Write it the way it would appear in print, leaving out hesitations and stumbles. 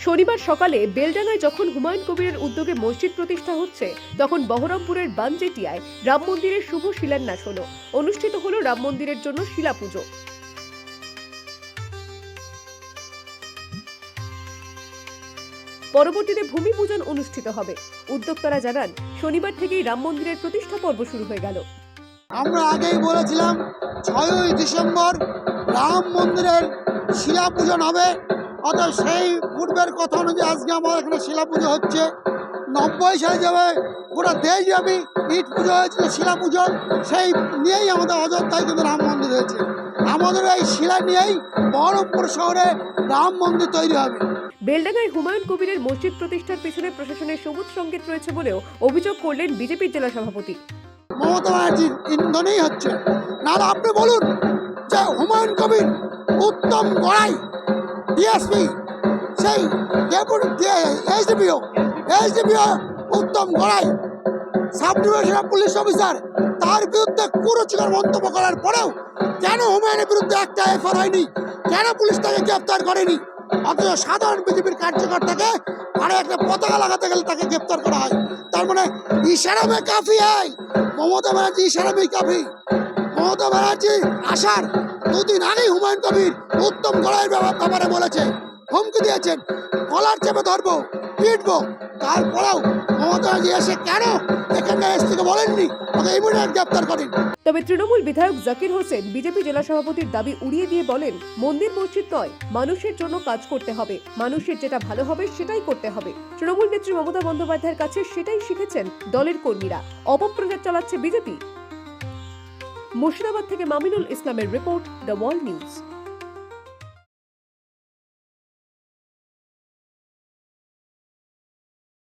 শনিবার সকালে বেলডাঙ্গায় যখন হুমায়ুন কবিরের উদ্যোগে মসজিদ প্রতিষ্ঠা হচ্ছে, তখন বহরমপুরের বানজেটিয়ায় রাম মন্দিরের শুভ শিলান্যাস হলো। অনুষ্ঠিত হলো রাম মন্দিরের জন্য শিলা পুজো। পরবর্তীতে ভূমি পূজন অনুষ্ঠিত হবে। উদ্যোক্তারা জানান, শনিবার থেকেই রাম মন্দিরের প্রতিষ্ঠা পর্ব শুরু হয়ে গেল। আমরা আগেই বলেছিলাম 6ই ডিসেম্বর রাম মন্দিরের শিলা পূজন হবে। অর্থাৎ সেই পূর্বের কথা অনুযায়ী আজকে আমার এখানে শিলা পুজো হচ্ছে। 90 সালে যাবে গোটা দেশব্যাপী ইট পুজো হয়েছিল, শিলা পুজো সেই নিয়েই আমাদের অযোধ্যায় কিন্তু রাম মন্দির হয়েছে। আমাদের এই শিলা নিয়েই বহরমপুর শহরে রাম মন্দির তৈরি হবে। বেলডাঙ্গায় হুমায়ুন কবিরের মসজিদ প্রতিষ্ঠার পিছনে প্রশাসনের সবুজ সংকেত রয়েছে বলেও অভিযোগ করলেন বিজেপির জেলা সভাপতি। মমতা ব্যানার্জির ইন্ধনেই হচ্ছে। নাহলে আপনি বলুন যে হুমায়ুন কবির, উত্তম গড়াই ডিএসপি, সেই SDPO Uttam Garai, sub divisional police officer, তার বিরুদ্ধে কুরুচিকর মন্তব্য করার পরেও কেন হুমায়ুনের বিরুদ্ধে একটা এফআইআর হয়নি? কেন পুলিশ তাকে গ্রেপ্তার করেনি? অথচ সাধারণ বিজেপির কার্যকর্তাকে আরে একটা পতাকা লাগাতে গেলে তাকে গ্রেপ্তার করা হয়। তার মানে ইশারা মে কাফি হয়। মমতা ব্যানার্জি ইশারা মে কাফি। মমতা ব্যানার্জি আসার দুদিন আগেই হুমায়ুন কবির উত্তম গড়াইয়ের ব্যাপারে বলেছে, হুমকি দিয়েছেন, কলার চেপে ধরবো, পিটবো। তারপরেও মমতা ব্যানার্জি এসে কেন এখানকার এসপিকে বলেননি ওকে ইমিডিয়েট গ্রেপ্তার করেন? তবে তৃণমূল বিধায়ক জাকির হোসেন বিজেপি জেলা সভাপতির দাবি উড়িয়ে দিয়ে বলেন, মন্দির মসজিদ নয়, মানুষের জন্য কাজ করতে হবে, মানুষের যেটা ভালো হবে সেটাই করতে হবে। তৃণমূল নেত্রী মমতা বন্দ্যোপাধ্যায়ের কাছে সেটাই শিখেছেন দলের কর্মীরা। অপপ্রচার চালাচ্ছে বিজেপি। মুর্শিদাবাদ থেকে মামিনুল ইসলামের রিপোর্ট, দ্য ওয়ার্ল্ড নিউজ।